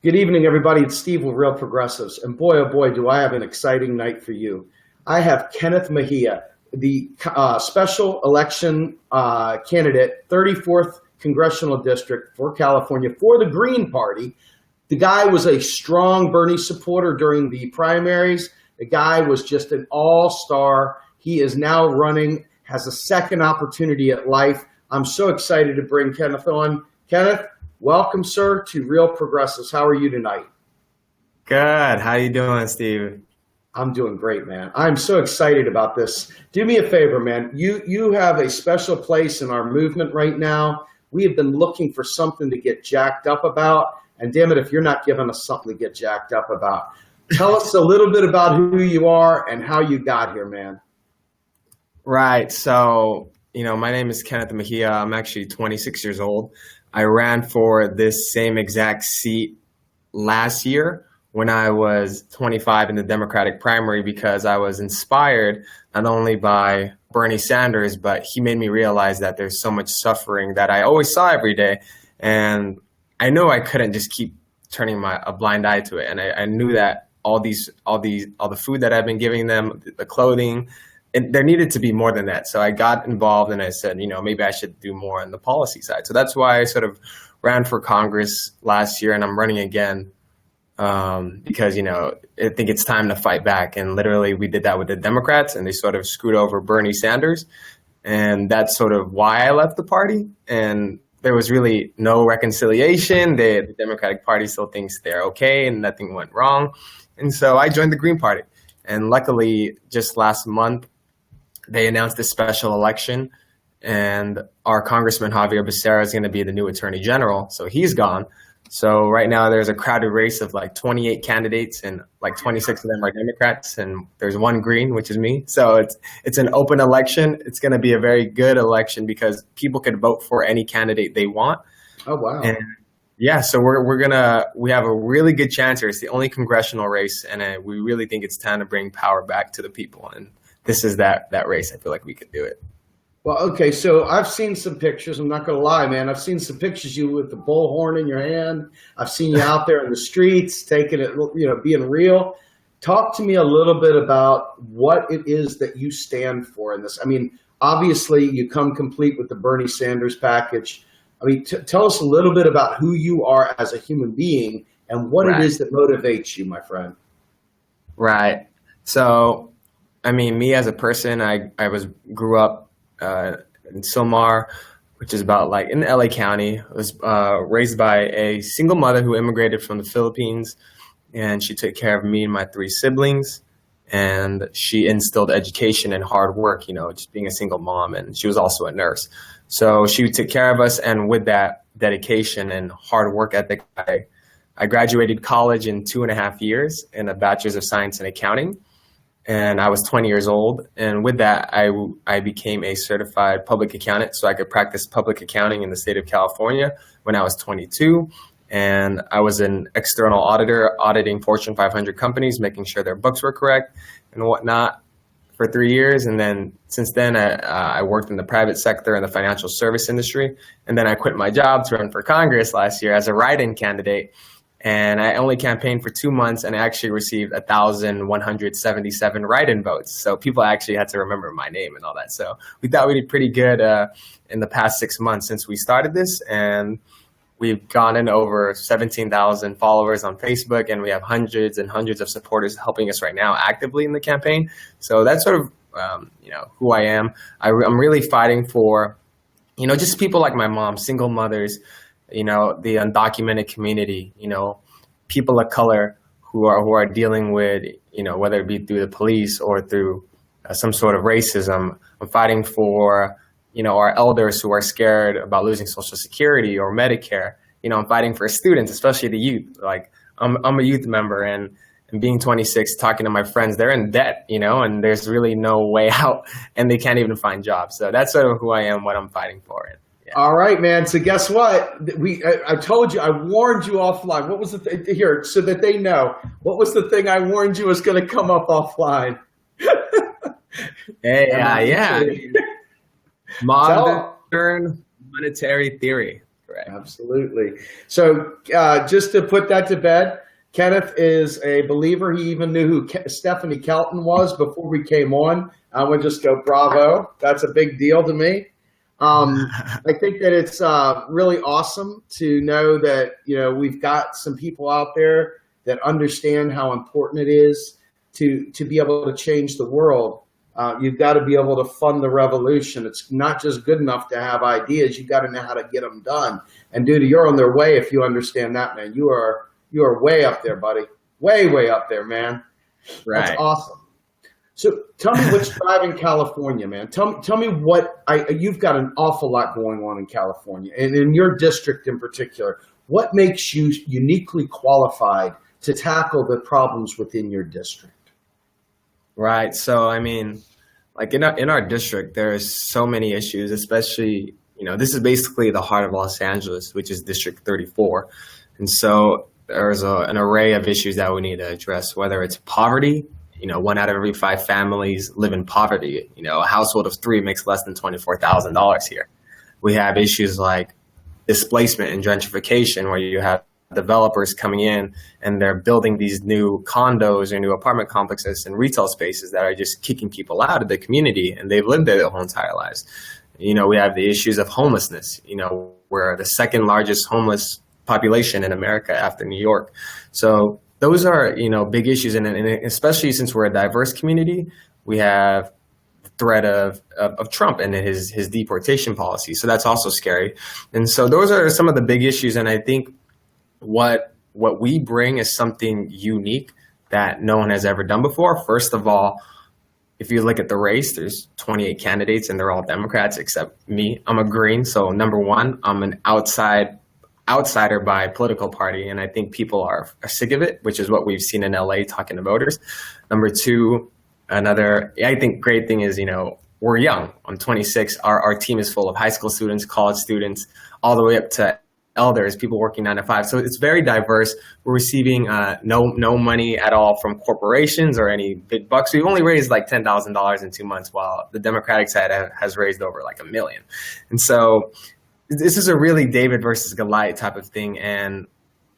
Good evening, everybody. It's Steve with Real Progressives. And boy, oh boy, do I have an exciting night for you. I have Kenneth Mejia, the special election candidate, 34th Congressional District for California for the Green Party. The guy was a strong Bernie supporter during the primaries. The guy was just an all-star. He is now running, has a second opportunity at life. I'm so excited to bring Kenneth on. Kenneth, welcome, sir, to Real Progressives. How are you tonight? Good. How you doing, Steve? I'm doing great, man. I'm so excited about this. Do me a favor, man. You have a special place in our movement right now. We have been looking for something to get jacked up about, and damn it, if you're not giving us something to get jacked up about. Tell us a little bit about who you are and how you got here, man. Right. So, my name is Kenneth Mejia. I'm actually 26 years old. I ran for this same exact seat last year when I was 25 in the Democratic primary because I was inspired not only by Bernie Sanders, but he made me realize that there's so much suffering that I always saw every day. And I knew I couldn't just keep turning a blind eye to it. And I knew that all the food that I've been giving them, the clothing, and there needed to be more than that. So I got involved and I said, maybe I should do more on the policy side. So that's why I sort of ran for Congress last year, and I'm running again because, I think it's time to fight back. And literally we did that with the Democrats, and they sort of screwed over Bernie Sanders. And that's sort of why I left the party. And there was really no reconciliation. The Democratic Party still thinks they're okay and nothing went wrong. And so I joined the Green Party. And luckily, just last month, they announced this special election, and our Congressman Javier Becerra is going to be the new Attorney General. So he's gone. So right now there's a crowded race of like 28 candidates, and like 26 of them are Democrats, and there's one Green, which is me. So it's an open election. It's going to be a very good election because people could vote for any candidate they want. Oh, wow. And yeah, so we have a really good chance here. It's the only congressional race, and we really think it's time to bring power back to the people. And this is that race. I feel like we could do it. Well, okay, so I've seen some pictures. I'm not going to lie, man. I've seen some pictures of you with the bullhorn in your hand. I've seen you out there in the streets taking it, being real. Talk to me a little bit about what it is that you stand for in this. I mean, obviously, you come complete with the Bernie Sanders package. I mean, tell us a little bit about who you are as a human being and what it is that motivates you, my friend. Right. So, I mean, me as a person, I grew up in Silmar, which is about like in LA County. I was raised by a single mother who immigrated from the Philippines, and she took care of me and my three siblings. And she instilled education and hard work, just being a single mom. And she was also a nurse. So she took care of us. And with that dedication and hard work ethic, I graduated college in 2.5 years in a bachelor's of science in accounting. And I was 20 years old. And with that, I became a certified public accountant so I could practice public accounting in the state of California when I was 22. And I was an external auditor auditing Fortune 500 companies, making sure their books were correct and whatnot for 3 years. And then since then, I worked in the private sector in the financial service industry. And then I quit my job to run for Congress last year as a write-in candidate. And I only campaigned for 2 months, and I actually received 1,177 write-in votes. So people actually had to remember my name and all that. So we thought we did pretty good in the past 6 months since we started this. And we've gone in over 17,000 followers on Facebook, and we have hundreds and hundreds of supporters helping us right now actively in the campaign. So that's sort of, who I am. I'm really fighting for, just people like my mom, single mothers, the undocumented community, people of color who are dealing with, whether it be through the police or through some sort of racism. I'm fighting for, our elders who are scared about losing Social Security or Medicare. I'm fighting for students, especially the youth. Like I'm a youth member, and being 26, talking to my friends, they're in debt, and there's really no way out, and they can't even find jobs. So that's sort of who I am, what I'm fighting for. Yeah. All right, man. So guess what? I told you, I warned you offline. What was the here, so that they know, what was the thing I warned you was going to come up offline? Yeah. Modern monetary theory. Right. Absolutely. So just to put that to bed, Kenneth is a believer. He even knew who Stephanie Kelton was before we came on. I would just go, bravo. That's a big deal to me. I think that it's really awesome to know that, we've got some people out there that understand how important it is to be able to change the world. You've got to be able to fund the revolution. It's not just good enough to have ideas. You got to know how to get them done. And dude, you're on their way if you understand that, man. You are way up there, buddy. Way up there, man. Right. That's awesome. So tell me what's driving California, man. Tell me you've got an awful lot going on in California, and in your district in particular. What makes you uniquely qualified to tackle the problems within your district? Right. So, I mean, like in our district, there's so many issues, especially, this is basically the heart of Los Angeles, which is District 34. And so there's an array of issues that we need to address, whether it's poverty. 1 out of every 5 families live in poverty. A household of 3 makes less than $24,000 here. We have issues like displacement and gentrification, where you have developers coming in and they're building these new condos or new apartment complexes and retail spaces that are just kicking people out of the community, and they've lived there their whole entire lives. We have the issues of homelessness, we're the second largest homeless population in America after New York. So those are, big issues. And especially since we're a diverse community, we have the threat of Trump and his deportation policy. So that's also scary. And so those are some of the big issues. And I think what we bring is something unique that no one has ever done before. First of all, if you look at the race, there's 28 candidates and they're all Democrats except me. I'm a Green. So number one, I'm an outsider by political party, and I think people are sick of it, which is what we've seen in LA talking to voters. Number two, another I think great thing is, we're young. I'm 26. Our team is full of high school students, college students, all the way up to elders, people working 9 to 5. So it's very diverse. We're receiving no money at all from corporations or any big bucks. We've only raised like $10,000 in 2 months, while the Democratic side has raised over like $1 million. And so this is a really David versus Goliath type of thing. And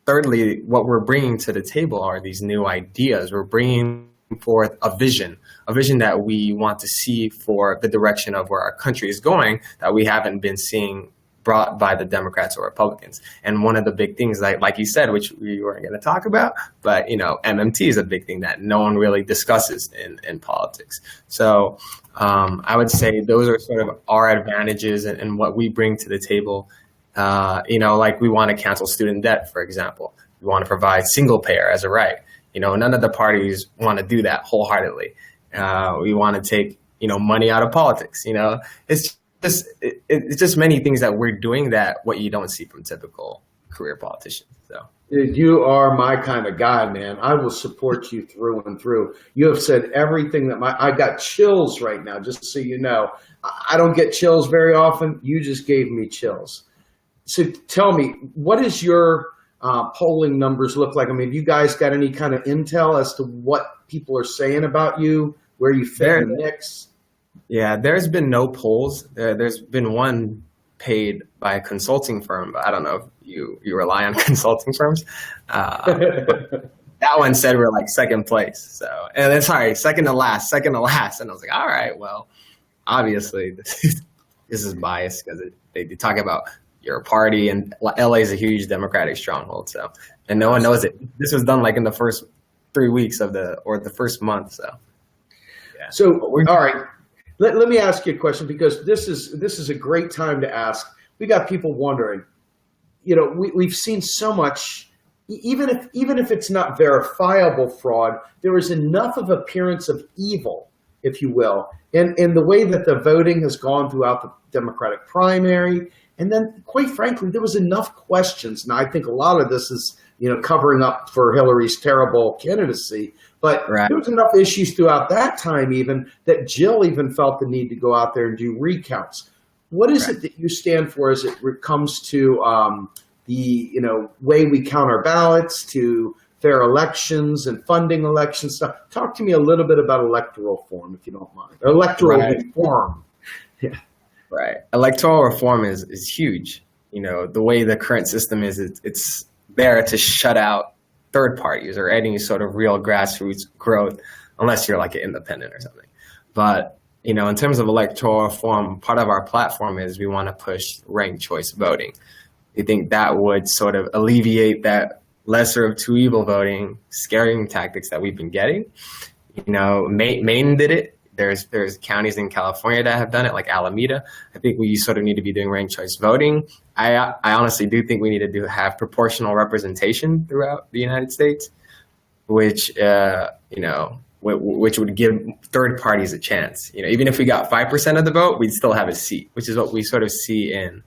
thirdly, what we're bringing to the table are these new ideas. We're bringing forth a vision that we want to see for the direction of where our country is going, that we haven't been seeing brought by the Democrats or Republicans. And one of the big things, like you said, which we weren't going to talk about, but MMT is a big thing that no one really discusses in politics. So I would say those are sort of our advantages and what we bring to the table. Like we want to cancel student debt, for example. We want to provide single payer as a right. None of the parties want to do that wholeheartedly. We want to take money out of politics. It's just many things that we're doing that what you don't see from typical career politicians. So dude, you are my kind of guy, man. I will support you through and through. You have said everything that I got chills right now, just so you know. I don't get chills very often. You just gave me chills. So tell me, what is your polling numbers look like? I mean, you guys got any kind of intel as to what people are saying about you, where you fit in the mix? Yeah, there's been no polls. There's been one paid by a consulting firm, but I don't know if you rely on consulting firms. That one said we're like second place. So, and then second to last. And I was like, all right, well, obviously this is biased because they talk about your party, and LA is a huge Democratic stronghold. So, and no one knows it. This was done like in the first 3 weeks of the first month. So, yeah. So, all right. Let me ask you a question, because this is a great time to ask. We got people wondering, we've seen so much, even if it's not verifiable fraud, there is enough of appearance of evil, if you will, in the way that the voting has gone throughout the Democratic primary. And then, quite frankly, there was enough questions. Now, I think a lot of this is, covering up for Hillary's terrible candidacy. But right. There was enough issues throughout that time even that Jill even felt the need to go out there and do recounts. What is it that you stand for as it comes to the way we count our ballots, to fair elections and funding elections stuff? Talk to me a little bit about electoral reform, if you don't mind. Electoral reform. Yeah. Right. Electoral reform is huge. the way the current system is, it's there to shut out third parties or any sort of real grassroots growth, unless you're like an independent or something. But, in terms of electoral reform, part of our platform is we want to push ranked choice voting. We think that would sort of alleviate that lesser of two evil voting, scaring tactics that we've been getting. Maine did it. There's counties in California that have done it, like Alameda. I think we sort of need to be doing ranked choice voting. I honestly do think we need to have proportional representation throughout the United States, which which would give third parties a chance. Even if we got 5% of the vote, we'd still have a seat, which is what we sort of see in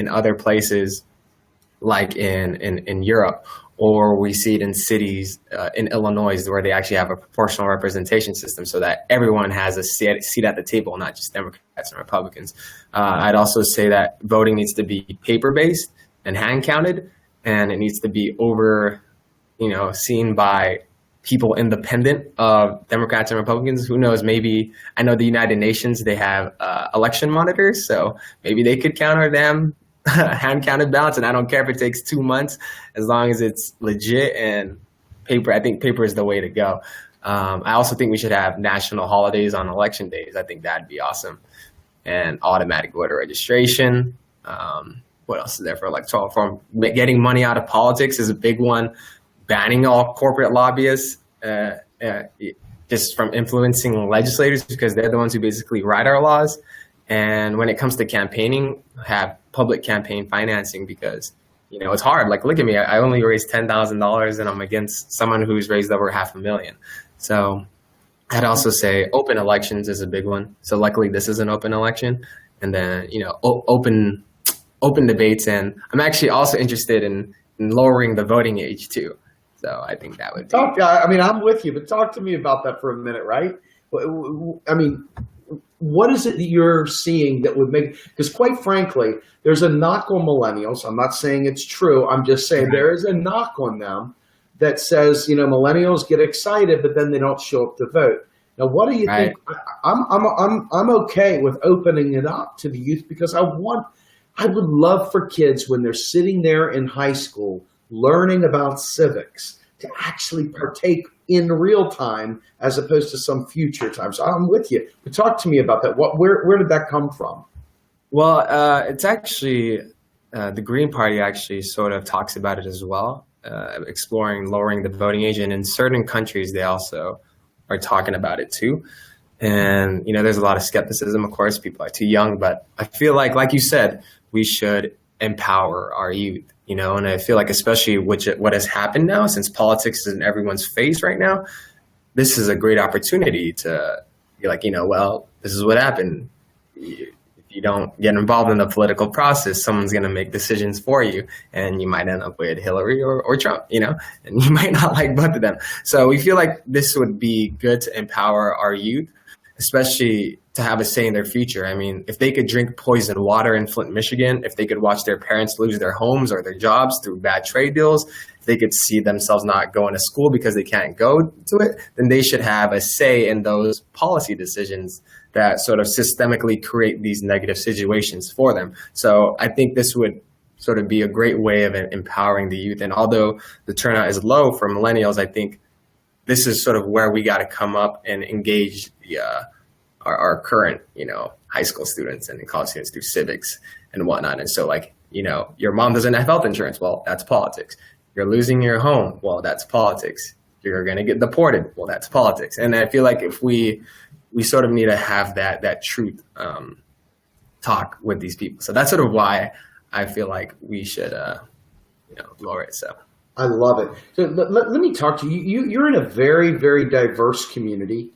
other places, like in Europe, or we see it in cities in Illinois where they actually have a proportional representation system so that everyone has a seat at the table, not just Democrats and Republicans. I'd also say that voting needs to be paper-based and hand-counted, and it needs to be seen by people independent of Democrats and Republicans. Who knows, maybe, I know the United Nations, they have election monitors, so maybe they could counter them hand-counted ballots, and I don't care if it takes 2 months, as long as it's legit and paper. I think paper is the way to go. I also think we should have national holidays on election days. I think that'd be awesome. And automatic voter registration. What else is there for electoral reform? Getting money out of politics is a big one. Banning all corporate lobbyists just from influencing legislators, because they're the ones who basically write our laws. And when it comes to campaigning, have public campaign financing, because it's hard. Like, look at me, I only raised $10,000 and I'm against someone who's raised over $500,000. So I'd also say open elections is a big one. So luckily this is an open election, and then open debates. And I'm actually also interested in lowering the voting age too. So I think that would be... I'm with you, but talk to me about that for a minute, right? I mean, what is it that you're seeing that would make, because quite frankly, there's a knock on millennials. I'm not saying it's true. I'm just saying there is a knock on them that says, millennials get excited, but then they don't show up to vote. Now, what do you think? I'm okay with opening it up to the youth, because I would love for kids, when they're sitting there in high school learning about civics, to actually partake in real time as opposed to some future time. So I'm with you. But talk to me about that. Where did that come from? Well, it's actually, the Green Party actually sort of talks about it as well, exploring lowering the voting age. And in certain countries, they also are talking about it too. And, there's a lot of skepticism, of course, people are too young, but I feel like you said, we should empower our youth. And I feel like, especially what has happened now, since politics is in everyone's face right now, this is a great opportunity to be like, well, this is what happened. If you don't get involved in the political process, someone's going to make decisions for you, and you might end up with Hillary or Trump, and you might not like both of them. So we feel like this would be good to empower our youth, especially to have a say in their future. I mean, if they could drink poisoned water in Flint, Michigan, if they could watch their parents lose their homes or their jobs through bad trade deals, if they could see themselves not going to school because they can't go to it, then they should have a say in those policy decisions that sort of systemically create these negative situations for them. So I think this would sort of be a great way of empowering the youth. And although the turnout is low for millennials, I think this is sort of where we got to come up and engage our current, high school students and college students through civics and whatnot. And so, your mom doesn't have health insurance. Well, that's politics. You're losing your home. Well, that's politics. You're going to get deported. Well, that's politics. And I feel like if we sort of need to have that truth talk with these people. So that's sort of why I feel like we should, lower it. So I love it. So let me talk to you. You're in a very, very diverse community.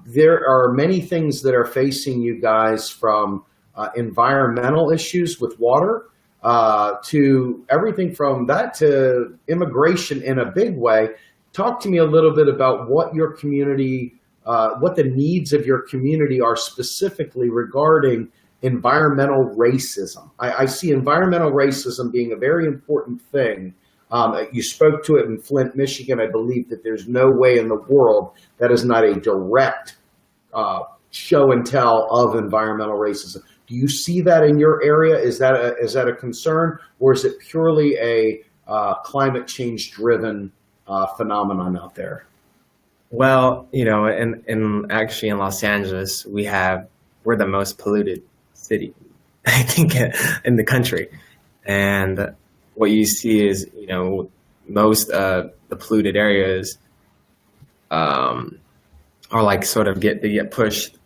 There are many things that are facing you guys, from environmental issues with water to everything from that to immigration in a big way. Talk to me a little bit about what your community, what the needs of your community are specifically regarding environmental racism. I see environmental racism being a very important thing. You spoke to it in Flint, Michigan. I believe that there's no way in the world that is not a direct show and tell of environmental racism. Do you see that in your area? Is that a concern, or is it purely a climate change driven phenomenon out there? Well, in actually in Los Angeles, we're the most polluted city, I think, in the country. And what you see is, most the polluted areas are like sort of they get pushed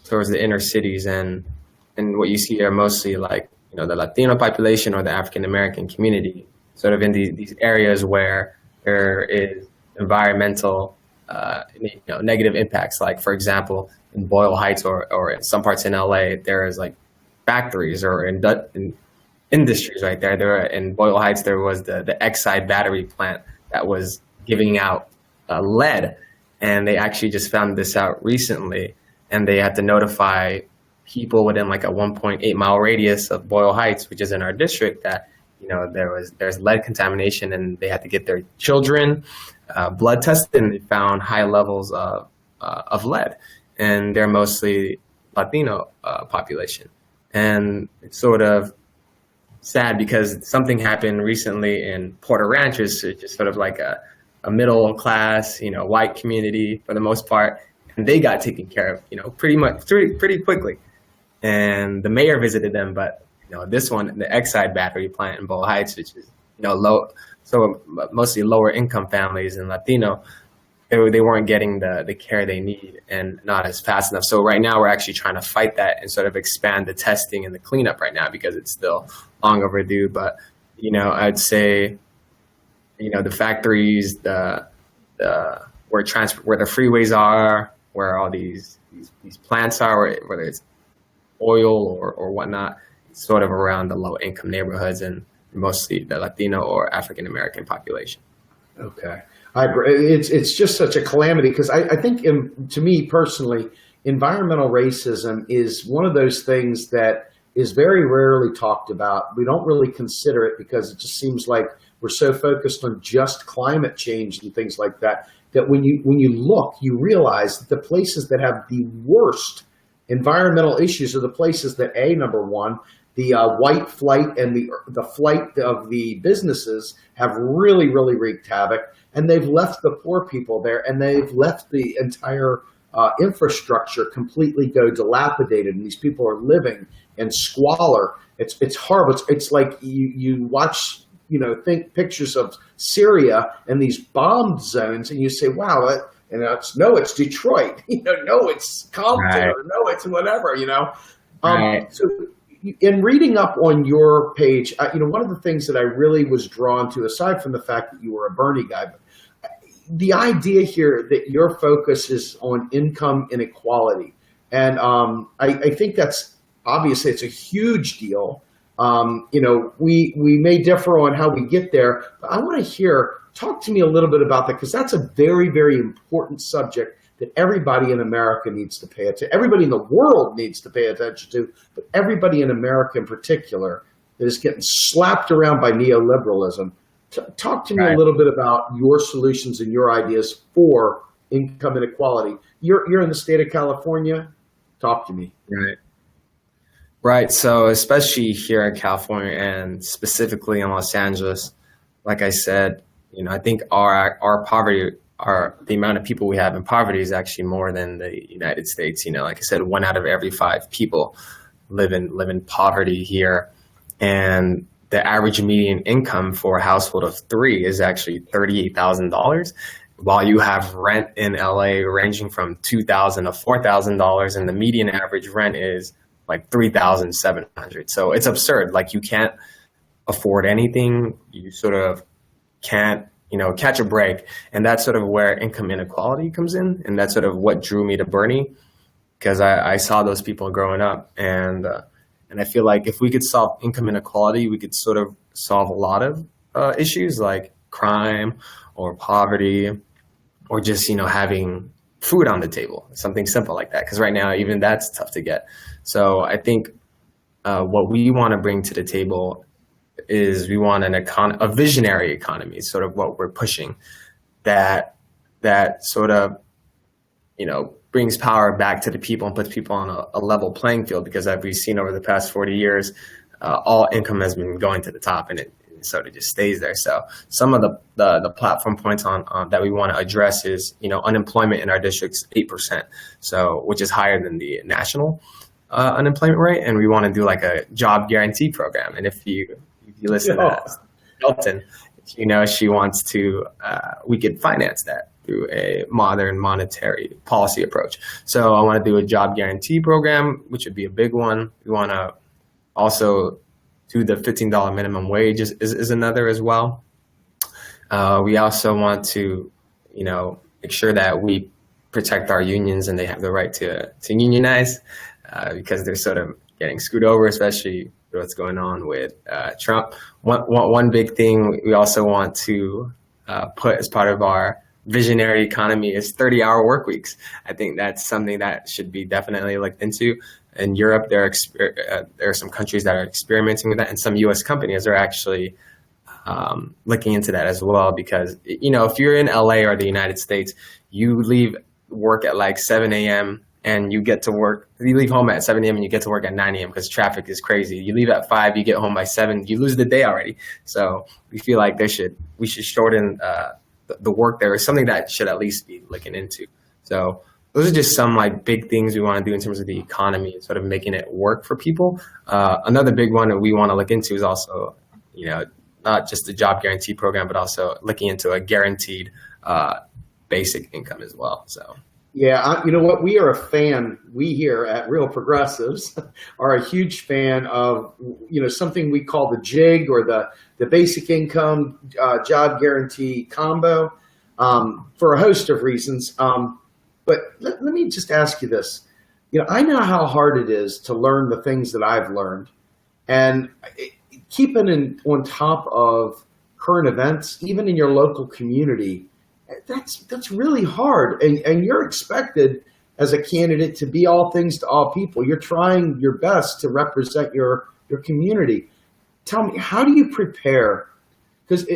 towards the inner cities, and what you see are mostly like the Latino population or the African American community, sort of in these areas where there is environmental negative impacts. Like, for example, in Boyle Heights or in some parts in LA, there is like factories or in industries right there. In Boyle Heights, there was the Exide battery plant that was giving out lead, and they actually just found this out recently, and they had to notify people within like a 1.8 mile radius of Boyle Heights, which is in our district, that there's lead contamination, and they had to get their children blood tested, and they found high levels of lead, and they're mostly Latino population. And it's sort of sad because something happened recently in Porter Ranch, which is just sort of like a middle class, white community for the most part, and they got taken care of, pretty quickly. And the mayor visited them, but this one, the Exide battery plant in Boyle Heights, which is mostly lower income families and Latino, they weren't getting the care they need and not as fast enough. So right now we're actually trying to fight that and sort of expand the testing and the cleanup right now, because it's still long overdue. But I'd say the factories, where the freeways are, where all these plants are, whether it's oil or whatnot, it's sort of around the low income neighborhoods and mostly the Latino or African American population. Okay. I agree. It's just such a calamity, because I think, to me personally, environmental racism is one of those things that is very rarely talked about. We don't really consider it because it just seems like we're so focused on just climate change and things like that, that when you look, you realize that the places that have the worst environmental issues are the places that, number one, the white flight and the flight of the businesses have really, really wreaked havoc, and they've left the poor people there, and they've left the entire infrastructure completely go dilapidated, and these people are living in squalor. It's horrible. It's like you watch, think pictures of Syria and these bombed zones, and you say, wow, it's Detroit, no, it's Compton, right, or no, it's whatever, Right. So in reading up on your page, one of the things that I really was drawn to, aside from the fact that you were a Bernie guy, but the idea here that your focus is on income inequality. And I think that's obviously, it's a huge deal. We may differ on how we get there, but I want to talk to me a little bit about that, because that's a very, very important subject that everybody in America needs to pay attention. Everybody in the world needs to pay attention to, but everybody in America in particular that is getting slapped around by neoliberalism. Talk to me a little bit about your solutions and your ideas for income inequality. You're in the state of California. Talk to me. Right. So especially here in California and specifically in Los Angeles, like I said, I think our poverty, the amount of people we have in poverty is actually more than the United States. Like I said, 1 out of every 5 people live in poverty here, and the average median income for a household of 3 is actually $38,000, while you have rent in LA ranging from $2,000 to $4,000, and the median average rent is like $3,700. So it's absurd. Like, you can't afford anything. You sort of can't, catch a break. And that's sort of where income inequality comes in. And that's sort of what drew me to Bernie, because I saw those people growing up. And I feel like if we could solve income inequality, we could sort of solve a lot of issues like crime or poverty, or just, having food on the table, something simple like that. Because right now, even that's tough to get. So I think what we want to bring to the table is we want a visionary economy, sort of what we're pushing, that sort of, brings power back to the people and puts people on a level playing field, because as we've seen over the past 40 years, all income has been going to the top, and it sort of just stays there. So some of the platform points on that we want to address is, unemployment in our district's 8%, so which is higher than the national unemployment rate, and we want to do like a job guarantee program. And if you listen to Elton, she wants to, we could finance that through a modern monetary policy approach. So I want to do a job guarantee program, which would be a big one. We want to also do the $15 minimum wage is another as well. We also want to, make sure that we protect our unions and they have the right to unionize, because they're sort of getting screwed over, especially what's going on with Trump. One big thing we also want to put as part of our visionary economy is 30-hour work weeks. I think that's something that should be definitely looked into. In Europe, there are some countries that are experimenting with that, and some U.S. companies are actually looking into that as well. Because, if you're in LA or the United States, you leave work at like 7 a.m. and you leave home at 7 a.m. and you get to work at 9 a.m. because traffic is crazy. You leave at 5, you get home by 7, you lose the day already. So we feel like we should shorten the work there is something that should at least be looking into. So those are just some like big things we want to do in terms of the economy and sort of making it work for people. Another big one that we want to look into is also, not just the job guarantee program, but also looking into a guaranteed basic income as well. So. Yeah, you know what? We are a fan. We here at Real Progressives are a huge fan of, something we call the JIG, or the basic income job guarantee combo, for a host of reasons. But let me just ask you this. I know how hard it is to learn the things that I've learned, and keeping on top of current events, even in your local community, that's really hard. And you're expected as a candidate to be all things to all people. You're trying your best to represent your community. Tell me, how do you prepare? Because,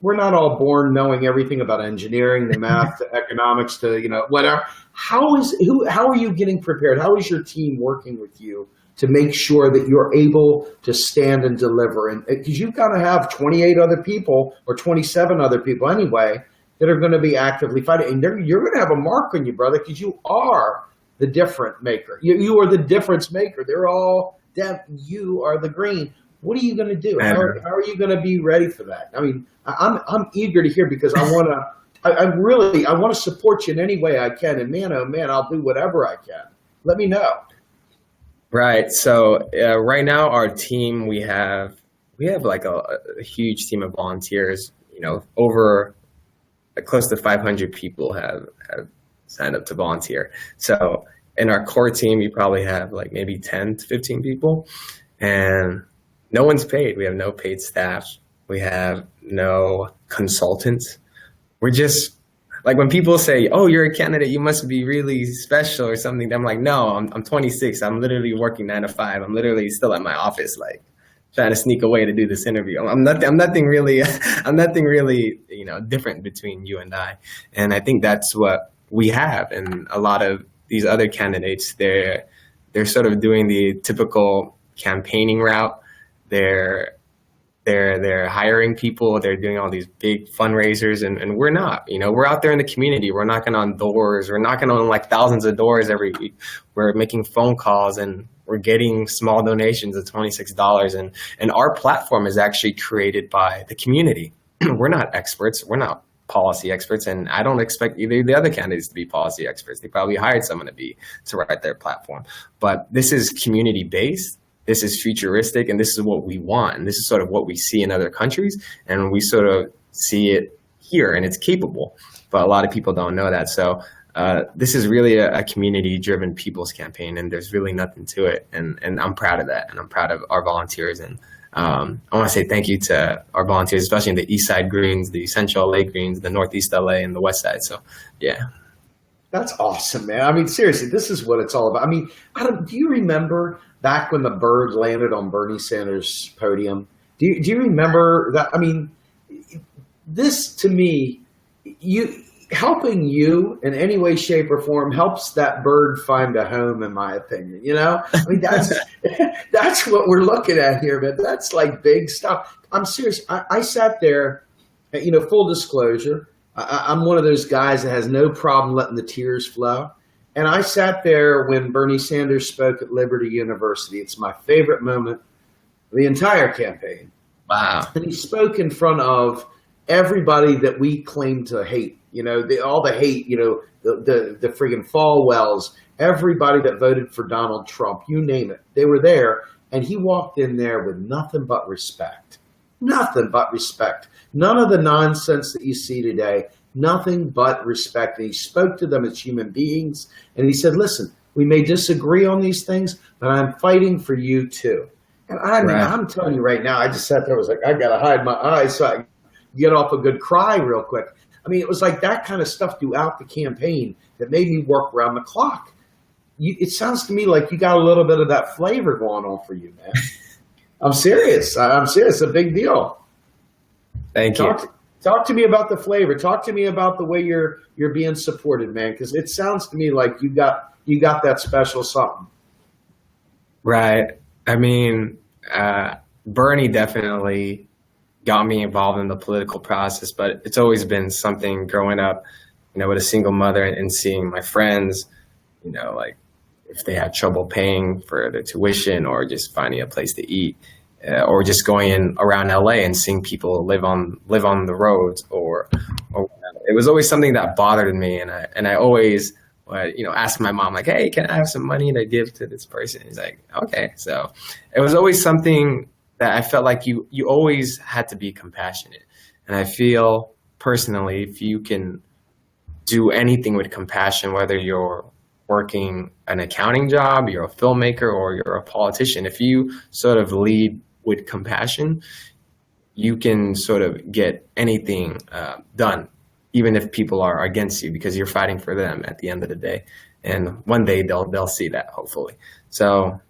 we're not all born knowing everything about engineering, the math, the economics, to, whatever. How are you getting prepared? How is your team working with you to make sure that you're able to stand and deliver? And because you've got to have 28 other people, or 27 other people anyway, that are going to be actively fighting. And you're going to have a mark on you, brother, because you are the different maker. You are the difference maker. They're all deaf. You are the green. What are you going to do? How are you going to be ready for that? I'm eager to hear, because I want to support you in any way I can. And man, oh man, I'll do whatever I can. Let me know. Right. So right now, our team, we have like a huge team of volunteers. Over close to 500 people have signed up to volunteer. So in our core team, we probably have like maybe 10 to 15 people, and no one's paid. We have no paid staff. We have no consultants. We're just like, when people say, "Oh, you're a candidate, you must be really special or something," I'm like, no, I'm 26. I'm literally working 9 to 5. I'm literally still at my office, like trying to sneak away to do this interview. I'm nothing really different between you and I. And I think that's what we have. And a lot of these other candidates, they're sort of doing the typical campaigning route. They're hiring people. They're doing all these big fundraisers, and we're not. We're out there in the community. We're knocking on doors. We're knocking on like thousands of doors every week. We're making phone calls, and we're getting small donations of $26. And our platform is actually created by the community. We're not experts. We're not policy experts, and I don't expect either of the other candidates to be policy experts. They probably hired someone to write their platform. But this is community based. This is futuristic, and this is what we want. And this is sort of what we see in other countries, and we sort of see it here, and it's capable. But a lot of people don't know that. So this is really a community-driven people's campaign, and there's really nothing to it. And I'm proud of that, and I'm proud of our volunteers. And I want to say thank you to our volunteers, especially in the East Side Greens, the Central LA Greens, the Northeast LA, and the West Side. So, yeah. That's awesome, man. Seriously, this is what it's all about. Do you remember back when the bird landed on Bernie Sanders' podium? Do you remember that? This to me, helping you in any way, shape, or form helps that bird find a home, in my opinion. I mean, that's what we're looking at here, man. That's like big stuff. I'm serious. I sat there, full disclosure, I'm one of those guys that has no problem letting the tears flow. And I sat there when Bernie Sanders spoke at Liberty University. It's my favorite moment of the entire campaign. Wow. And he spoke in front of everybody that we claim to hate. All the hate, the friggin' Falwells, everybody that voted for Donald Trump, you name it. They were there, and he walked in there with nothing but respect. Nothing but respect. None of the nonsense that you see today. Nothing but respect. And he spoke to them as human beings, and he said, listen, we may disagree on these things, but I'm fighting for you too. And I'm telling you right now, I just sat there, I was like, I got to hide my eyes so I can get off a good cry real quick. I mean, it was like that kind of stuff throughout the campaign that made me work around the clock. It sounds to me like you got a little bit of that flavor going on for you, man. I'm serious. It's a big deal. Thank you. Talk to me about the flavor. Talk to me about the way you're being supported, man, because it sounds to me like you got that special something. Right. I mean, Bernie definitely got me involved in the political process, but it's always been something growing up, with a single mother and seeing my friends, like if they had trouble paying for their tuition or just finding a place to eat, or just going around LA and seeing people live on the roads or it was always something that bothered me. And I always, asked my mom, like, hey, can I have some money to give to this person? He's like, okay. So it was always something that I felt like you always had to be compassionate. And I feel personally, if you can do anything with compassion, whether you're working an accounting job, you're a filmmaker, or you're a politician, if you sort of lead with compassion, you can sort of get anything done, even if people are against you, because you're fighting for them at the end of the day. And one day they'll see that, hopefully. So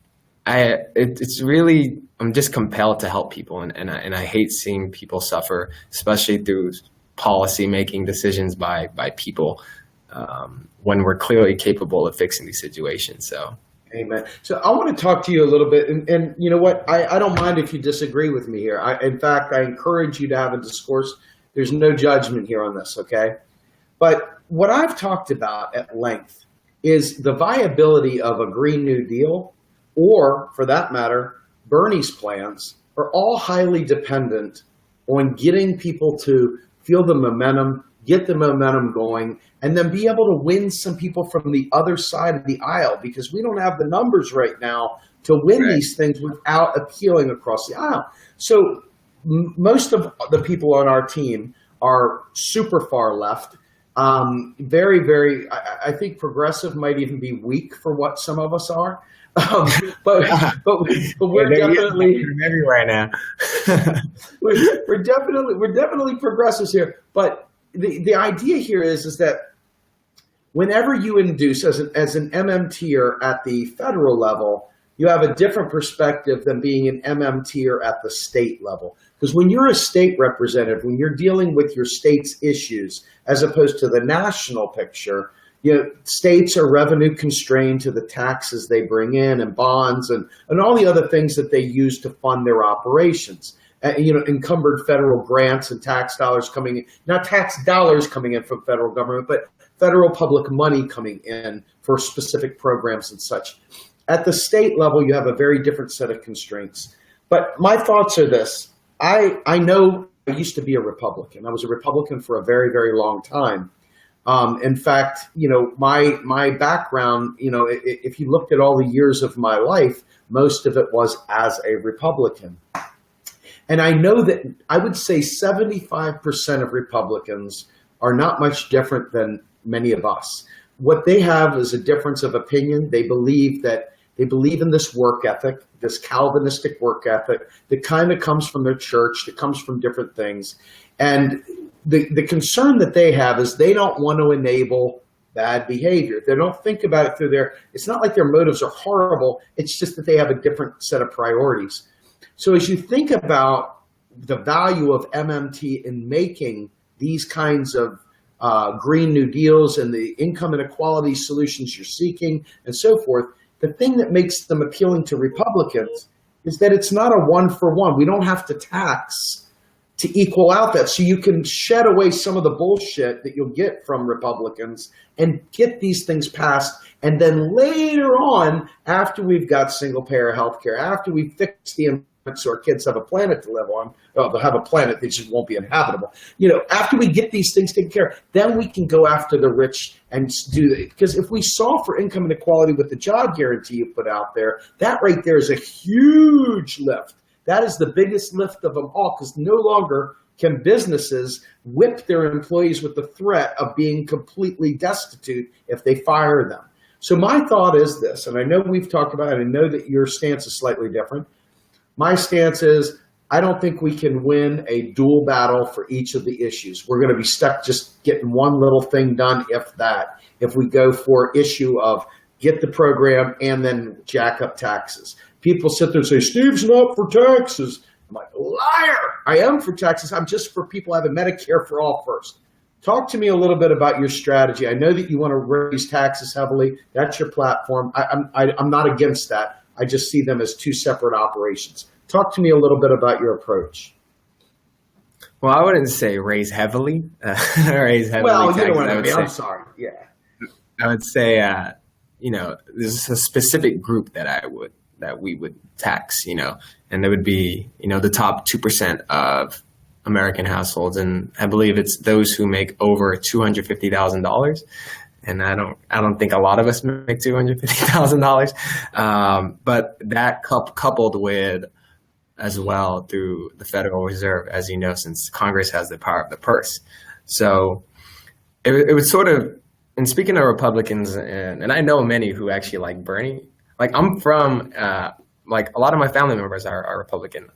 it's really, I'm just compelled to help people, and I hate seeing people suffer, especially through policy making decisions by people when we're clearly capable of fixing these situations. So. Amen. So I want to talk to you a little bit, and you know what? I don't mind if you disagree with me here. In fact, I encourage you to have a discourse. There's no judgment here on this, okay? But what I've talked about at length is the viability of a Green New Deal, or for that matter, Bernie's plans, are all highly dependent on getting people to feel the momentum, get the momentum going, and then be able to win some people from the other side of the aisle, because we don't have the numbers right now to win these things without appealing across the aisle. So most of the people on our team are super far left. Very, very, I think progressive might even be weak for what some of us are. But we're definitely everywhere now. we're definitely progressives here. But the idea here is that whenever you induce as an MMTer at the federal level, you have a different perspective than being an MMTer at the state level. Because when you're a state representative, when you're dealing with your state's issues, as opposed to the national picture, states are revenue constrained to the taxes they bring in and bonds and all the other things that they use to fund their operations. Encumbered federal grants and tax dollars coming in, not tax dollars coming in from federal government, but federal public money coming in for specific programs and such. At the state level, you have a very different set of constraints. But my thoughts are this. I know I used to be a Republican. I was a Republican for a very, very long time. In fact, my background, if you looked at all the years of my life, most of it was as a Republican. And I know that I would say 75% of Republicans are not much different than many of us. What they have is a difference of opinion. They believe in this work ethic, this Calvinistic work ethic that kind of comes from their church, that comes from different things. And the concern that they have is they don't want to enable bad behavior. They don't think about it through it's not like their motives are horrible. It's just that they have a different set of priorities. So as you think about the value of MMT in making these kinds of Green New Deals and the income inequality solutions you're seeking and so forth, the thing that makes them appealing to Republicans is that it's not a one-for-one. We don't have to tax to equal out that. So you can shed away some of the bullshit that you'll get from Republicans and get these things passed. And then later on, after we've got single-payer health care, after we fix the environment so our kids have a planet to live on, well, they'll have a planet that just won't be inhabitable. After we get these things taken care of, then we can go after the rich and do it. Because if we solve for income inequality with the job guarantee you put out there, that right there is a huge lift. That is the biggest lift of them all, because no longer can businesses whip their employees with the threat of being completely destitute if they fire them. So my thought is this, and I know we've talked about it, I know that your stance is slightly different. My stance is I don't think we can win a dual battle for each of the issues. We're going to be stuck just getting one little thing done, if that, if we go for issue of get the program and then jack up taxes. People sit there and say, Steve's not for taxes. I'm like, liar. I am for taxes. I'm just for people having Medicare for all first. Talk to me a little bit about your strategy. I know that you want to raise taxes heavily. That's your platform. I'm not against that. I just see them as two separate operations. Talk to me a little bit about your approach. Well, I wouldn't say raise heavily. Raise heavily. Well, you taxes, know what I mean. say. I'm sorry. Yeah. I would say, there's a specific group that we would tax, and there would be, the top 2% of American households, and I believe it's those who make over $250,000. And I don't think a lot of us make $250,000. But that coupled with, as well, through the Federal Reserve, as you know, since Congress has the power of the purse. So it was sort of, and speaking of Republicans, and I know many who actually like Bernie. Like I'm from, like a lot of my family members are Republican.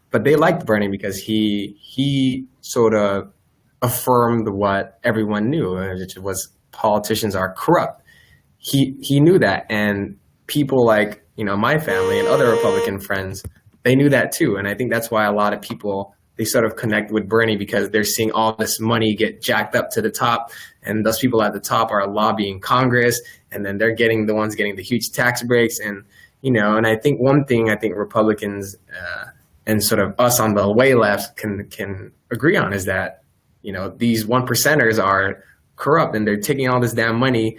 But they liked Bernie because he sort of affirmed what everyone knew, which was politicians are corrupt. He knew that, and people like my family and other Republican friends, they knew that too. And I think that's why a lot of people, they sort of connect with Bernie, because they're seeing all this money get jacked up to the top, and those people at the top are lobbying Congress, and then they're the ones getting the huge tax breaks. And and I think one thing Republicans and sort of us on the way left can agree on is that these 1%ers are corrupt, and they're taking all this damn money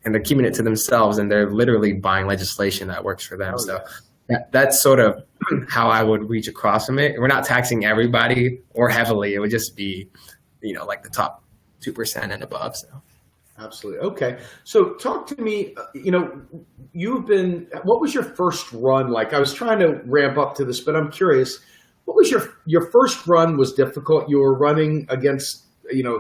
and they're keeping it to themselves, and they're literally buying legislation that works for them. So that's sort of how I would reach across from it. We're not taxing everybody or heavily. It would just be, like the top 2% and above. So. Absolutely. Okay. So talk to me, what was your first run like? I was trying to ramp up to this, but I'm curious, what was your first run was difficult? You were running against,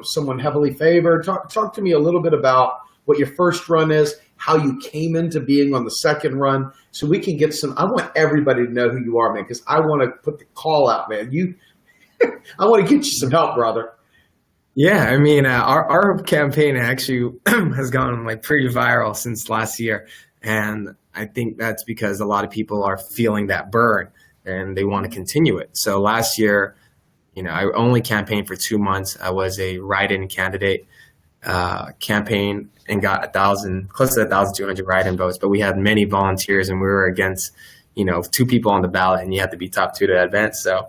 someone heavily favored. Talk to me a little bit about what your first run is, how you came into being on the second run, so we can get I want everybody to know who you are, man, because I want to put the call out, man. I want to get you some help, brother. Yeah, I mean, our campaign actually has gone pretty viral since last year. And I think that's because a lot of people are feeling that burn and they want to continue it. So last year, I only campaigned for 2 months. I was a write-in candidate, campaign, and got close to 1,200 write-in votes. But we had many volunteers, and we were against, 2 people on the ballot, and you had to be top 2 to advance. So,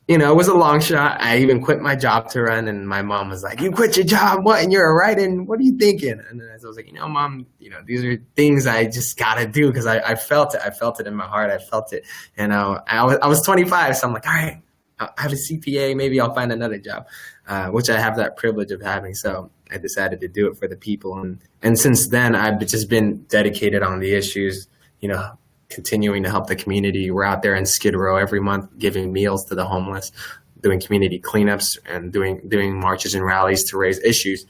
it was a long shot. I even quit my job to run, and my mom was like, "You quit your job? What? And you're a write-in? What are you thinking?" And then I was like, Mom, these are things I just gotta do, because I felt it. I felt it in my heart. I felt it. And I was 25, so I'm like, all right, I have a CPA. Maybe I'll find another job, which I have that privilege of having. So I decided to do it for the people. And since then, I've just been dedicated on the issues, continuing to help the community. We're out there in Skid Row every month, giving meals to the homeless, doing community cleanups, and doing marches and rallies to raise issues.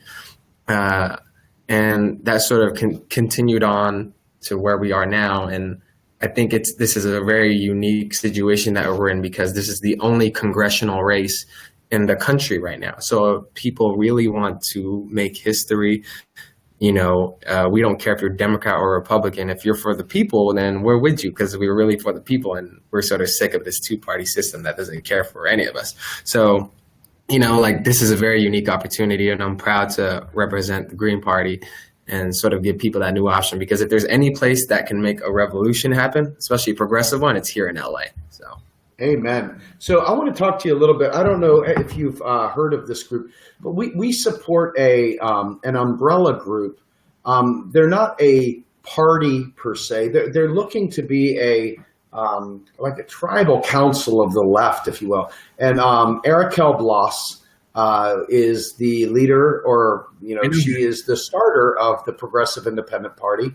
And that sort of continued on to where we are now. And I think this is a very unique situation that we're in, because this is the only congressional race in the country right now. So if people really want to make history, we don't care if you're Democrat or Republican. If you're for the people, then we're with you, because we're really for the people, and we're sort of sick of this 2-party system that doesn't care for any of us. So like this is a very unique opportunity, and I'm proud to represent the Green Party and sort of give people that new option. Because if there's any place that can make a revolution happen, especially a progressive one, it's here in LA. So, Amen. So I want to talk to you a little bit. I don't know if you've heard of this group, but we support an umbrella group. They're not a party per se. They're looking to be like a tribal council of the left, if you will. And Erikel Bloss is the leader, or she is the starter of the Progressive Independent Party,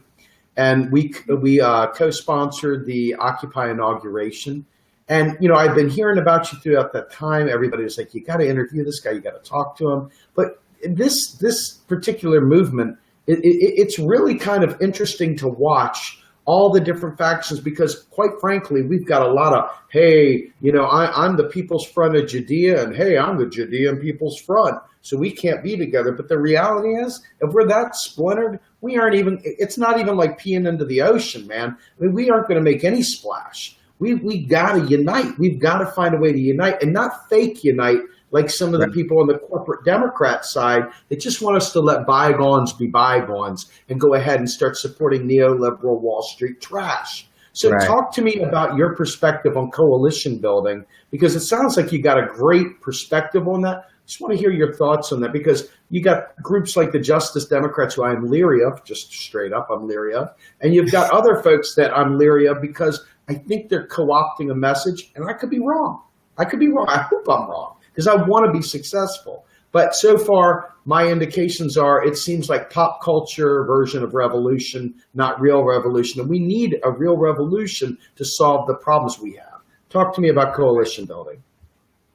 and we co-sponsored the Occupy inauguration. And I've been hearing about you throughout that time. Everybody was like, "You got to interview this guy. You got to talk to him." But this particular movement, it's really kind of interesting to watch all the different factions, because quite frankly, we've got a lot of, hey, I'm the People's Front of Judea, and hey, I'm the Judean People's Front, so we can't be together. But the reality is, if we're that splintered, it's not even like peeing into the ocean, man. I mean, we aren't going to make any splash. We got to unite. We've got to find a way to unite, and not fake unite like some of the people on the corporate Democrat side that just want us to let bygones be bygones and go ahead and start supporting neoliberal Wall Street trash. So talk to me about your perspective on coalition building, because it sounds like you got a great perspective on that. I just want to hear your thoughts on that, because you got groups like the Justice Democrats, who I'm leery of, just straight up I'm leery of, and you've got other folks that I'm leery of because I think they're co-opting a message, and I could be wrong. I hope I'm wrong, because I want to be successful. But so far, my indications are it seems like pop culture version of revolution, not real revolution. And we need a real revolution to solve the problems we have. Talk to me about coalition building.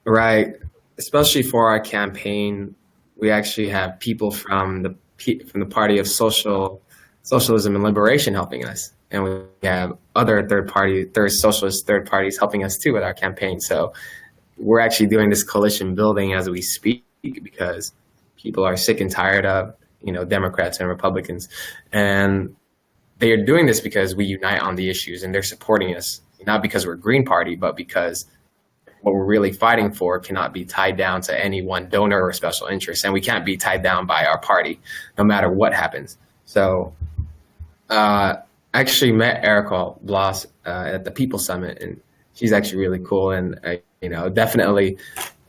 Right. Especially for our campaign, we actually have people from the Party of Socialism and Liberation helping us. And we have other socialist third parties helping us too with our campaign. So we're actually doing this coalition building as we speak, because people are sick and tired of, Democrats and Republicans. And they are doing this because we unite on the issues, and they're supporting us, not because we're Green Party, but because what we're really fighting for cannot be tied down to any one donor or special interest. And we can't be tied down by our party, no matter what happens. So I actually met Erikel Bloss at the People Summit, and she's actually really cool, and definitely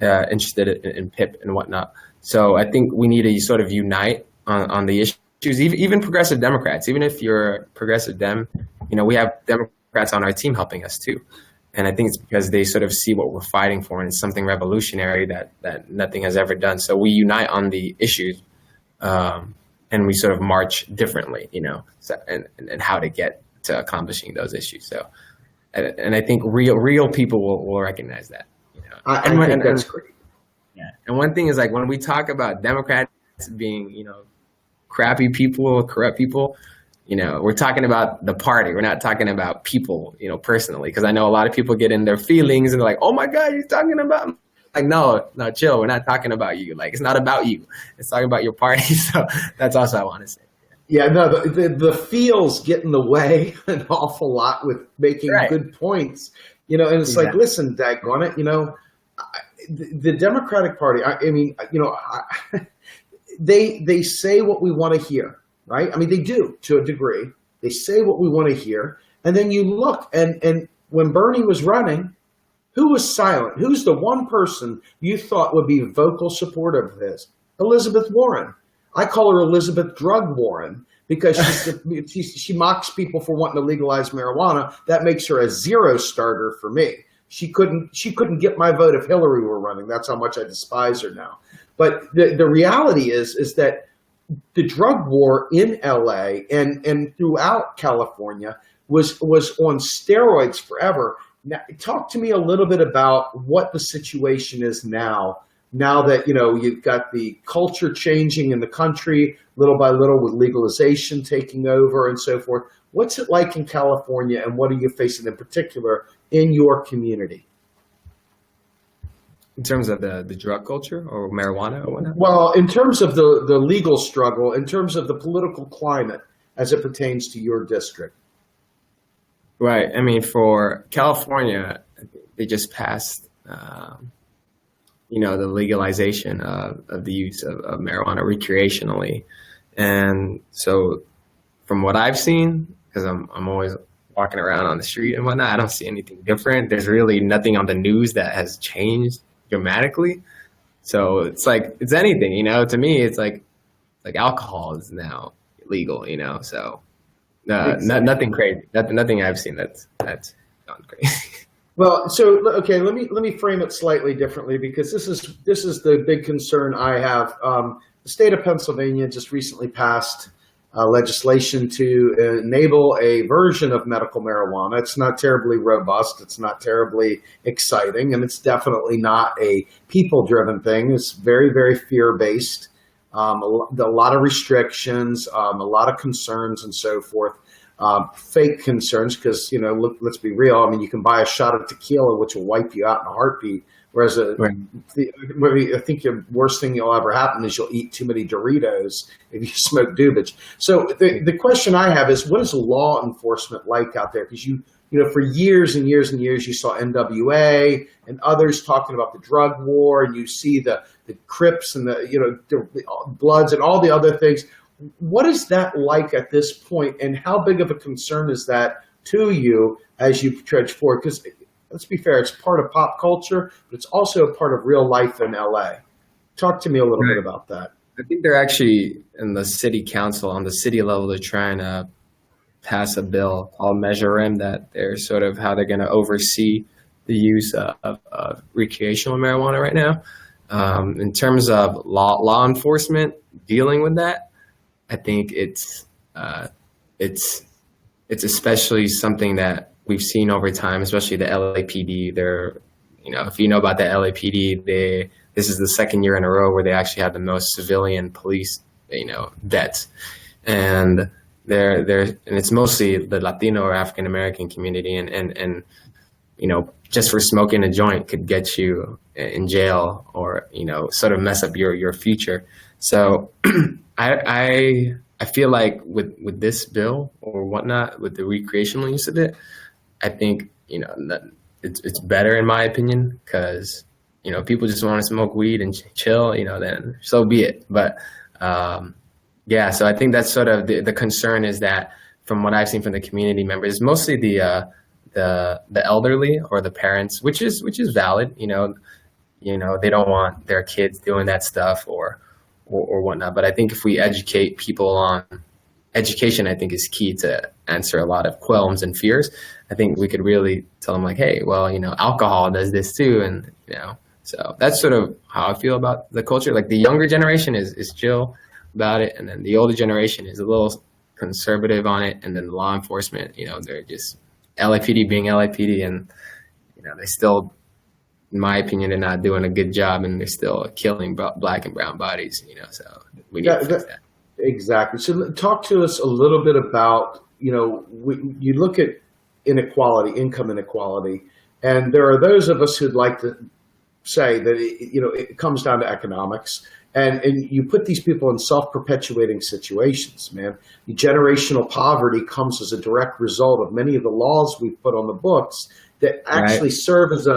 interested in PIP and whatnot. So I think we need to sort of unite on the issues, even progressive Democrats. Even if you're a progressive Dem, we have Democrats on our team helping us too. And I think it's because they sort of see what we're fighting for, and it's something revolutionary that nothing has ever done. So we unite on the issues, and we sort of march differently, and how to get to accomplishing those issues. So, and I think real people will recognize that. I think that's great. Yeah. And one thing is, like, when we talk about Democrats being, crappy people, corrupt people, we're talking about the party. We're not talking about people, personally, because I know a lot of people get in their feelings and they're like, "Oh my God, you're talking about me." Like, no, chill. We're not talking about you. Like, it's not about you. It's talking about your party. So that's also I want to say. Yeah, no, the feels get in the way an awful lot with making good points. And it's like, listen, daggone it, the Democratic Party, they say what we want to hear, right? I mean, they do to a degree. They say what we want to hear. And then you look, and when Bernie was running, who was silent? Who's the one person you thought would be vocal supportive of his? Elizabeth Warren. I call her Elizabeth Drug Warren, because she mocks people for wanting to legalize marijuana. That makes her a zero starter for me. She couldn't get my vote if Hillary were running. That's how much I despise her now. But the reality is that the drug war in LA and throughout California was on steroids forever. Now, talk to me a little bit about what the situation is now that, you've got the culture changing in the country little by little with legalization taking over and so forth. What's it like in California, and what are you facing in particular in your community? In terms of the drug culture or marijuana or whatnot? Well, in terms of the legal struggle, in terms of the political climate as it pertains to your district. Right. I mean, for California, they just passed the legalization of the use of marijuana recreationally. And so from what I've seen, because I'm always walking around on the street and whatnot, I don't see anything different. There's really nothing on the news that has changed dramatically. So it's like, it's anything, to me, it's like alcohol is now legal, so nothing crazy, nothing I've seen that's gone crazy. Well, so okay, let me frame it slightly differently, because this is the big concern I have. The state of Pennsylvania just recently passed legislation to enable a version of medical marijuana. It's not terribly robust. It's not terribly exciting, and it's definitely not a people-driven thing. It's very, very fear-based. A lot of restrictions, a lot of concerns, and so forth. Fake concerns, because let's be real. I mean, you can buy a shot of tequila, which will wipe you out in a heartbeat. Whereas Right. I think the worst thing that'll ever happen is you'll eat too many Doritos if you smoke dubage. So the question I have is, what is law enforcement like out there? Because for years and years and years, you saw NWA and others talking about the drug war, and you see the Crips and the Bloods and all the other things. What is that like at this point, and how big of a concern is that to you as you trudge forward? Because let's be fair, it's part of pop culture, but it's also a part of real life in LA. Talk to me a little bit about that. I think they're actually in the city council, on the city level, they're trying to pass a bill called Measure M, that they're sort of how they're going to oversee the use of recreational marijuana right now. In terms of law enforcement dealing with that, I think it's especially something that we've seen over time, especially the LAPD. They're, if you know about the LAPD, this is the second year in a row where they actually have the most civilian police, deaths, and and it's mostly the Latino or African American community, and just for smoking a joint could get you in jail, or sort of mess up your future. So I feel like with this bill or whatnot, with the recreational use of it, I think that it's better in my opinion, because people just want to smoke weed and chill, then so be it. But yeah, so I think that's sort of the concern, is that from what I've seen from the community members, mostly the elderly or the parents, which is valid. They don't want their kids doing that stuff or whatnot. But I think if we educate people on education, I think is key to answer a lot of qualms and fears. I think we could really tell them, like, hey, well, alcohol does this too. And, so that's sort of how I feel about the culture. Like, the younger generation is chill about it. And then the older generation is a little conservative on it. And then the law enforcement, they're just LAPD being LAPD, and, they still, in my opinion, they're not doing a good job, and they're still killing black and brown bodies, so we need to fix that. Exactly. So talk to us a little bit about, you look at inequality, income inequality, and there are those of us who'd like to say that, it comes down to economics, and you put these people in self-perpetuating situations, man. Generational poverty comes as a direct result of many of the laws we've put on the books that actually serve as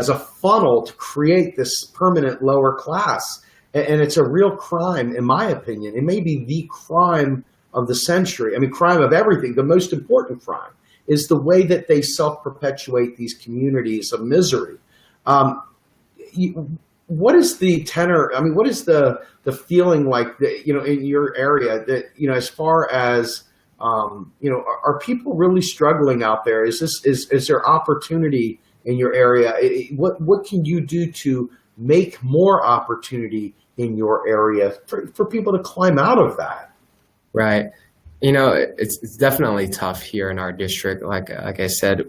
a funnel to create this permanent lower class. And it's a real crime, in my opinion. It may be the crime of the century. I mean, crime of everything. The most important crime is the way that they self-perpetuate these communities of misery. What is the tenor? I mean, what is the feeling like that, in your area, that, as far as, are people really struggling out there? Is there opportunity in your area? What can you do to make more opportunity in your area for people to climb out of that? Right. It's definitely tough here in our district. Like I said,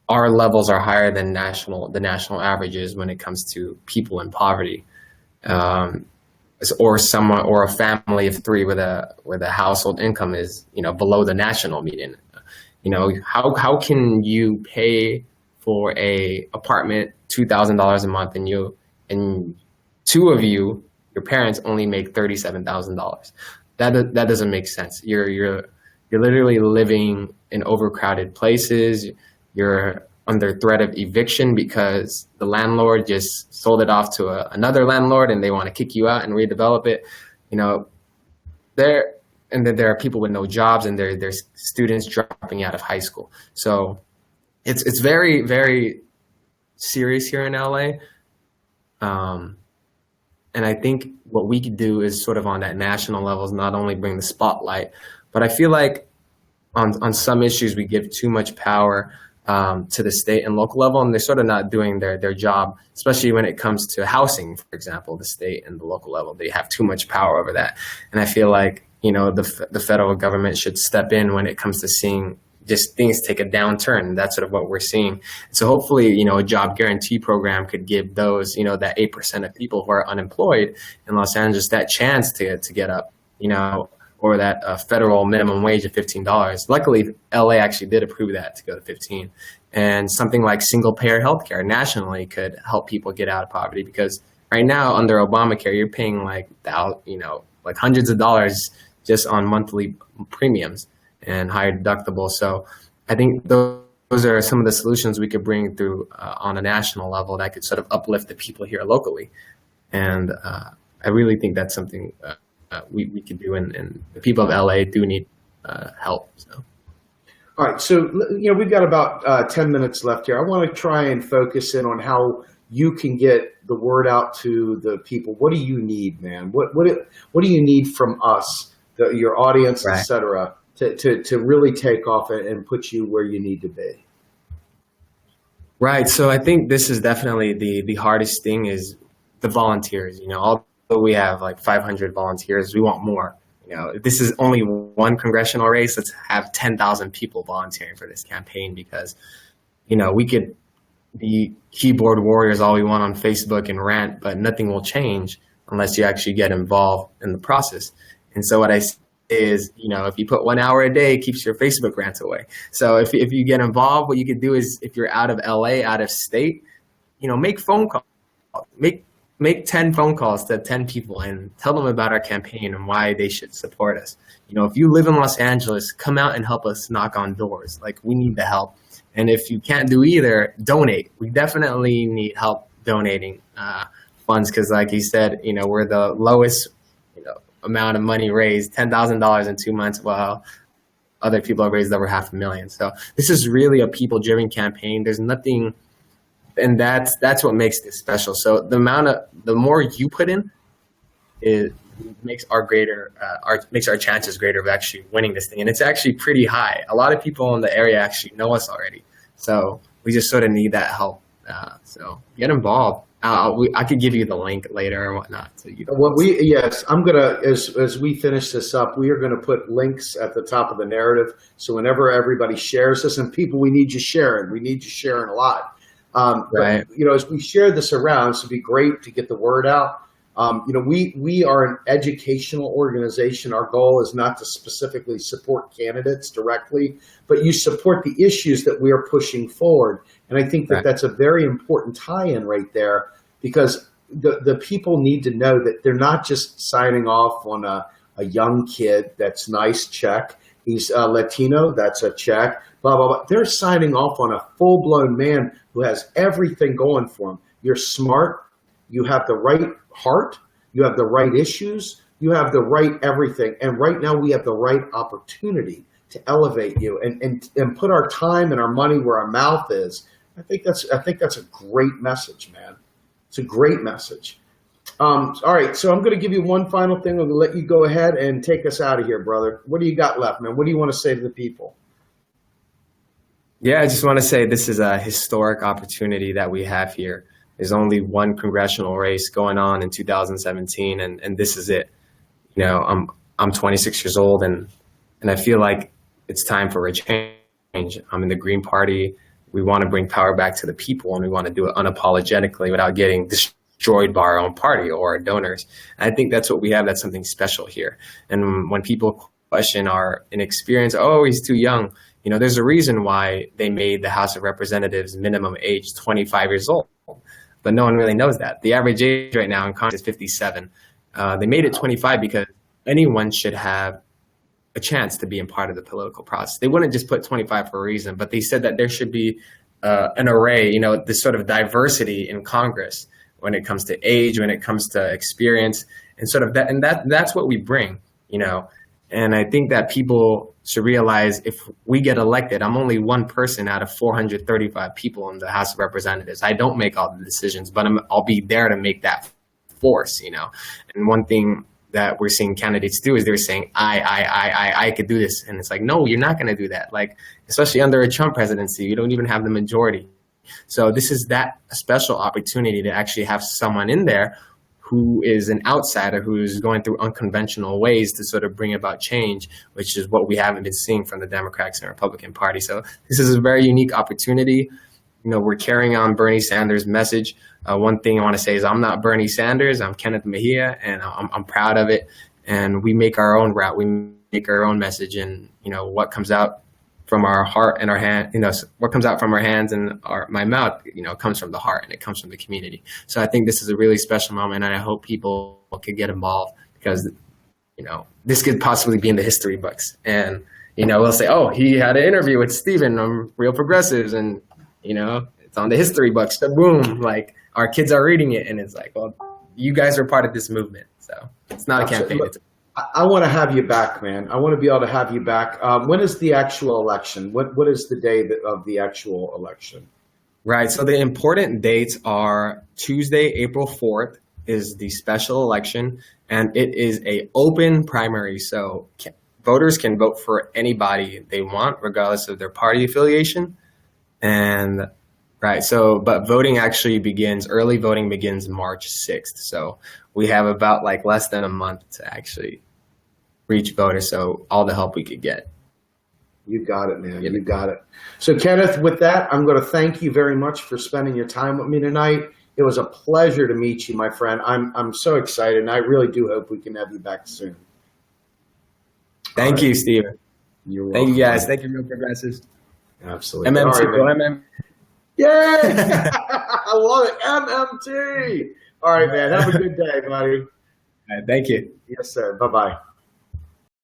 our levels are higher than the national averages when it comes to people in poverty, or a family of three with a household income is below the national median. How can you pay for a apartment $2,000 a month, and two of you, your parents, only make $37,000? That doesn't make sense. You're literally living in overcrowded places. You're under threat of eviction because the landlord just sold it off to another landlord and they want to kick you out and redevelop it. You know, and then there are people with no jobs, and there's students dropping out of high school. So it's very, very serious here in LA. And I think what we could do is sort of on that national level is not only bring the spotlight, but I feel like on some issues we give too much power to the state and local level, and they're sort of not doing their job, especially when it comes to housing, for example. The state and the local level, they have too much power over that. And I feel like, you know, the federal government should step in when it comes to seeing just things take a downturn. That's sort of what we're seeing. So hopefully, you know, a job guarantee program could give those, you know, that 8% of people who are unemployed in Los Angeles that chance to get up, you know, or that federal minimum wage of $15. Luckily, LA actually did approve that to go to 15. And something like single payer healthcare nationally could help people get out of poverty, because right now under Obamacare, you're paying like hundreds of dollars just on monthly premiums and higher deductible. So I think those are some of the solutions we could bring through on a national level that could sort of uplift the people here locally. And I really think that's something we could do, and the people of LA do need help. So. All right, so you know we've got about 10 minutes left here. I want to try and focus in on how you can get the word out to the people. What do you need, man? What do you need from us, your audience, right, et cetera, to really take off and put you where you need to be? Right. So I think this is definitely the hardest thing is the volunteers. You know, although we have like 500 volunteers, we want more. You know, this is only one congressional race. Let's have 10,000 people volunteering for this campaign, because, you know, we could be keyboard warriors all we want on Facebook and rant, but nothing will change unless you actually get involved in the process. And so what I say is, you know, if you put 1 hour a day, it keeps your Facebook rants away. So if you get involved, what you could do is, if you're out of LA, out of state, you know, make phone calls, make 10 phone calls to 10 people and tell them about our campaign and why they should support us. You know, if you live in Los Angeles, come out and help us knock on doors. Like, we need the help. And if you can't do either, donate. We definitely need help donating funds, because like you said, you know, we're the lowest, you know, amount of money raised, $10,000 in 2 months, while other people have raised over $500,000. So this is really a people-driven campaign. There's nothing, and that's what makes this special. So the more you put in, it makes our chances greater of actually winning this thing. And it's actually pretty high. A lot of people in the area actually know us already. So we just sort of need that help. So get involved. I could give you the link later or whatnot. So I'm gonna, as we finish this up, we are gonna put links at the top of the narrative. So whenever everybody shares this, and people, we need you sharing a lot. Right. But, you know, as we share this around, it'd be great to get the word out. You know, we are an educational organization. Our goal is not to specifically support candidates directly, but you support the issues that we are pushing forward. And I think that that's a very important tie-in right there, because the people need to know that they're not just signing off on a young kid. That's nice, check. He's Latino, that's a check, blah, blah, blah. They're signing off on a full-blown man who has everything going for him. You're smart. You have the right heart. You have the right issues. You have the right everything. And right now we have the right opportunity to elevate you and put our time and our money where our mouth is. I think that's a great message, man. It's a great message. All right, so I'm going to give you one final thing. I'm going to let you go ahead and take us out of here, brother. What do you got left, man? What do you want to say to the people? Yeah, I just want to say this is a historic opportunity that we have here. There's only one congressional race going on in 2017, and this is it. You know, I'm 26 years old, and I feel like it's time for a change. I'm in the Green Party. We want to bring power back to the people, and we want to do it unapologetically without getting destroyed by our own party or our donors. And I think that's what we have. That's something special here. And when people question our inexperience, oh, he's too young. You know, there's a reason why they made the House of Representatives minimum age 25 years old. But no one really knows that. The average age right now in Congress is 57. They made it 25 because anyone should have a chance to be a part of the political process. They wouldn't just put 25 for a reason, but they said that there should be an array, this sort of diversity in Congress when it comes to age, when it comes to experience, and sort of that, and that's what we bring, And I think that people should realize if we get elected, I'm only one person out of 435 people in the House of Representatives. I don't make all the decisions, but I'll be there to make that force, And one thing that we're seeing candidates do is they're saying, I could do this. And it's like, no, you're not going to do that. Like, especially under a Trump presidency, you don't even have the majority. So this is that special opportunity to actually have someone in there who is an outsider, who's going through unconventional ways to sort of bring about change, which is what we haven't been seeing from the Democrats and Republican Party. So this is a very unique opportunity. We're carrying on Bernie Sanders' message. One thing I want to say is I'm not Bernie Sanders. I'm Kenneth Mejia, and I'm proud of it. And we make our own route. We make our own message, and what comes out from our heart and our hand, what comes out from our hands and my mouth, comes from the heart, and it comes from the community. So I think this is a really special moment, and I hope people could get involved because, this could possibly be in the history books. And we'll say, oh, he had an interview with Stephen on Real Progressives, and it's on the history books. So boom, like our kids are reading it, and it's like, well, you guys are part of this movement. So it's not a campaign. I want to have you back, man. I want to be able to have you back. When is the actual election? What is the day of the actual election? Right. So the important dates are Tuesday, April 4th is the special election, and it is a open primary. So voters can vote for anybody they want, regardless of their party affiliation. And right. So, but early voting begins March 6th. So we have about less than a month to actually reach voters. So all the help we could get. You got it, man. You got it. So Kenneth, with that, I'm going to thank you very much for spending your time with me tonight. It was a pleasure to meet you, my friend. I'm so excited, and I really do hope we can have you back soon. Thank you, Steven. You're welcome. Thank you, guys. Thank you, Real Progressives. Absolutely. MMT. Right, yay! I love it. MMT. All right, man. Have a good day, buddy. All right, thank you. Yes, sir. Bye-bye.